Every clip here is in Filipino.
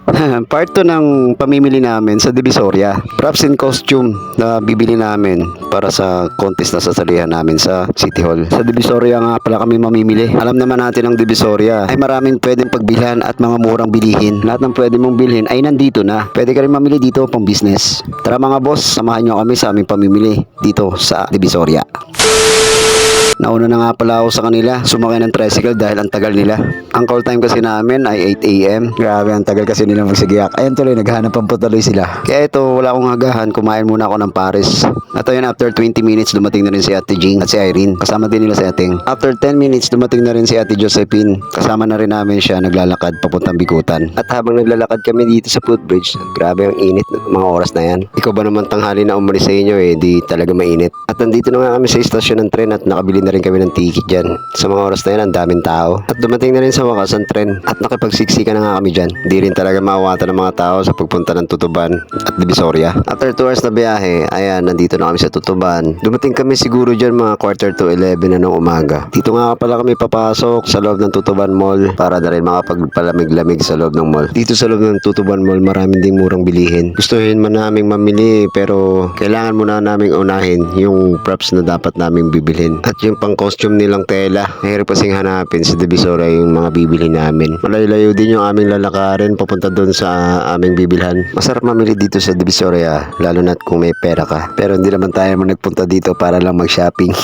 Part 2 ng pamimili namin sa Divisoria. Props and costume na bibili namin para sa contest na sasalihan namin sa City Hall. Sa Divisoria nga pala kami mamimili. Alam naman natin ang Divisoria ay maraming pwedeng pagbilhan at mga murang bilihin. Lahat ng pwede mong bilhin ay nandito na. Pwede ka rin mamili dito pang business. Tara mga boss, samahan nyo kami sa aming pamimili dito sa Divisoria. Nauna na nga pala ako sa kanila, sumakay ng tricycle dahil ang tagal nila. Ang call time kasi namin ay 8 AM. Grabe, ang tagal kasi nila magsigiyak. Ayun tuloy, naghanap ang tuloy sila. Kaya ito, wala akong agahan, kumain muna ako ng Paris. At ayun, after 20 minutes, dumating na rin si Ate Jing at si Irene. Kasama din nila si Ating. After 10 minutes, dumating na rin si Ate Josephine. Kasama na rin namin siya, naglalakad papuntang Bikutan. At habang naglalakad kami dito sa footbridge, grabe ang init ng mga oras na yan. Ikaw ba naman tanghali na umalis sa inyo di talaga mainit. At nandito na nga kami sa istasyon ng tren at nakabili na rin kami ng ticket dyan. Sa mga oras na yan, ang daming tao. At dumating na rin sa wakas ang tren at nakipagsiksika na nga kami dyan. Di rin talaga maawatan ng mga tao sa pagpunta ng Tutuban at Divisoria. After 2 hours na biyahe, ayan, nandito na kami sa Tutuban. Dumating kami siguro dyan mga quarter to 11 na ng umaga. Dito nga pala kami papasok sa loob ng Tutuban Mall para na rin makapagpalamig-lamig sa loob ng mall. Dito sa loob ng Tutuban Mall, maraming ding murang bilihin. Gustuhin man naming mamili pero kailangan muna naming unahin yung props na dapat naming bibilhin. At yung pang costume nilang tela, mahirap kasing hanapin sa Divisoria yung mga bibili namin. Malayo-layo din yung aming lalakarin papunta doon sa aming bibilhan. Masarap mamili dito sa Divisoria, lalo na kung may pera ka. Pero hindi naman tayo nagpunta dito para lang mag-shopping.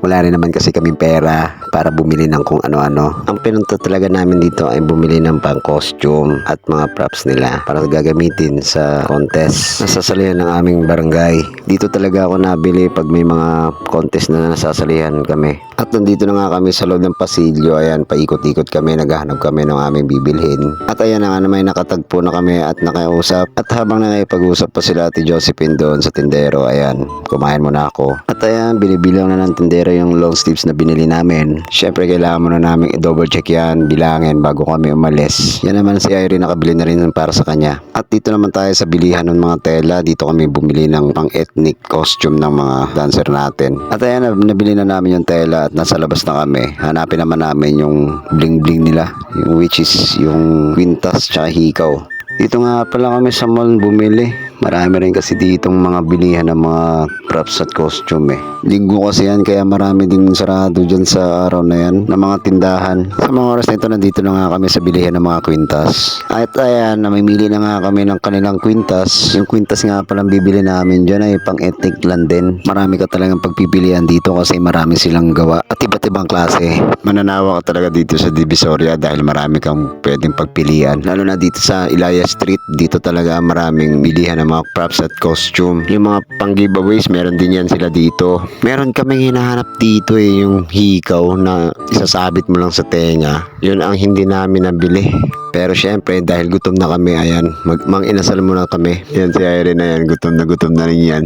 Wala rin naman kasi kaming pera para bumili ng kung ano-ano. Ang pinunta talaga namin dito ay bumili ng pang costume at mga props nila para gagamitin sa contest na sasalihan ng aming barangay. Dito talaga ako nabili pag may mga contest na nasasalihan kami. At nandito na nga kami sa loob ng pasilyo. Ayan, paikot-ikot kami, naghahanap kami ng aming bibilhin. At ayan na nga naman, nakatagpo na kami at nakausap. At habang nakipag-usap pa sila Ate Josephine doon sa tindero, ayan, kumain muna ako. At ayan, binibilang na ng tindero yung long sleeves na binili namin. Syempre, kailangan muna namin i-double check yan, bilangin bago kami umalis. Yan naman si Irene, nakabili na rin para sa kanya. At dito naman tayo sa bilihan ng mga tela. Dito kami bumili ng pang-ethnic costume ng mga dancer natin. At ayan, nabili na namin yung tela at nasa labas na kami. Hanapin naman namin yung bling-bling nila, yung which is yung kwintas tsaka hikaw. Dito nga pala kami sa mall bumili. Marami rin kasi ditong mga bilihan ng mga props at costume Linggo kasi yan kaya marami ding sarado dyan sa araw na yan ng mga tindahan. Sa mga oras na ito nandito na nga kami sa bilihan ng mga kwintas. At ayan, namimili na nga kami ng kanilang kwintas. Yung kwintas nga palang bibili namin dyan ay pang ethnic lang din. Marami ka talagang pagpipilian dito kasi marami silang gawa at iba't ibang klase. Mananawa ka talaga dito sa Divisoria dahil marami kang pwedeng pagpilian. Lalo na dito sa Ilaya Street, dito talaga maraming bilihan ng mga props at costume. Yung mga pang giveaways, meron din yan sila dito. Meron kaming hinahanap dito yung hikaw na isasabit mo lang sa tenga. Yun ang hindi namin nabili. Pero syempre, dahil gutom na kami, ayan, mang-inasal muna kami. Yan si Irene na yan, gutom na rin yan.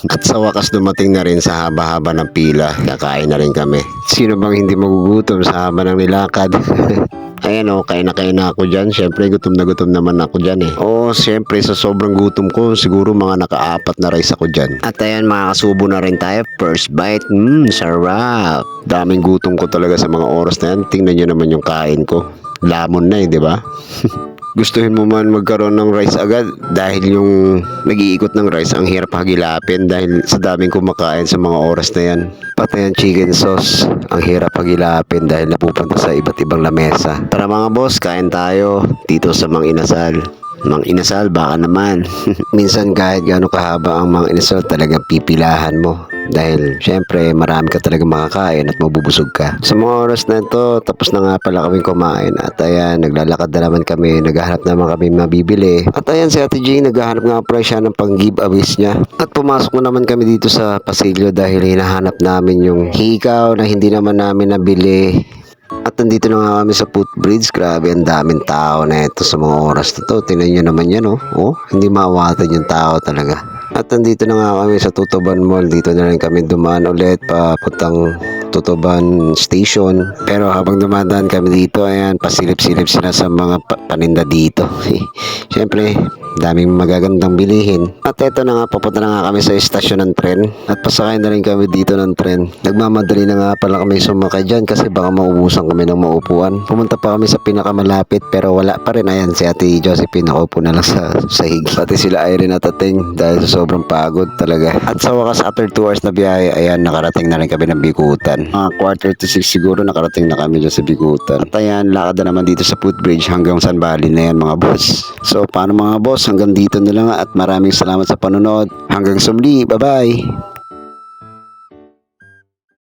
At sa wakas dumating na rin sa haba-haba ng pila. Kakain na rin kami. Sino bang hindi magugutom sa haba ng nilakad? Ayan kain na ako dyan. Siyempre, gutom naman ako dyan Oo, siyempre, sa sobrang gutom ko, siguro mga naka-4 na rice ako dyan. At ayan, makakasubo na rin tayo. First bite, sarap. Daming gutom ko talaga sa mga oras na yan. Tingnan nyo naman yung kain ko. Lamon na di ba? Gustuhin mo man magkaroon ng rice agad dahil yung nag-iikot ng rice ang hirap hagilapin dahil sa daming kumakain sa mga oras na yan. Pati ang chicken sauce ang hirap hagilapin dahil napupunta sa iba't ibang lamesa. Tara mga boss, kain tayo dito sa Mang Inasal. Mang Inasal, baka naman. Minsan kahit gaano kahaba ang Mang Inasal, talagang pipilahan mo. Dahil syempre marami ka talaga makakain at mabubusog ka. Sa mga oras na ito, tapos na nga pala kami kumain. At ayan, naglalakad na naman kami. Naghahanap naman kami mabibili. At ayan, si Ate Jing, naghahanap nga pala siya ng pang giveaways niya. At pumasok na naman kami dito sa pasilyo dahil hinahanap namin yung hikaw na hindi naman namin nabili. At nandito na nga kami sa footbridge. Grabe, ang daming tao na ito sa mga oras na ito. Tingnan nyo naman yan hindi maawatan yung tao talaga. At nandito na nga kami sa Tutuban Mall. Dito na rin kami dumaan ulit papuntang Tutuban Station. Pero habang dumadaan kami dito, ayan, pasilip-silip sila sa mga paninda dito. Siyempre, daming magagandang bilihin. At eto na nga, papunta na nga kami sa istasyon ng tren at pasakay na rin kami dito ng tren. Nagmamadali na nga pala kami sumakay dyan kasi baka maubusan kami ng maupuan. Pumunta pa kami sa pinakamalapit pero wala pa rin. Ayan, si Ate Josephine nakaupo na lang sa sahig. Pati sila Irene at Ating dahil sa sobrang pagod talaga. At sa wakas, after 2 hours na biyahe, ayan, nakarating na rin kami ng Bikutan. Mga 5:45 siguro nakarating na kami dyan sa Bikutan. At ayan, lakad na naman dito sa footbridge hanggang San Valley na yan mga boss. So paano mga boss, hanggang dito na lang at maraming salamat sa panonood. Hanggang sa muli, bye bye!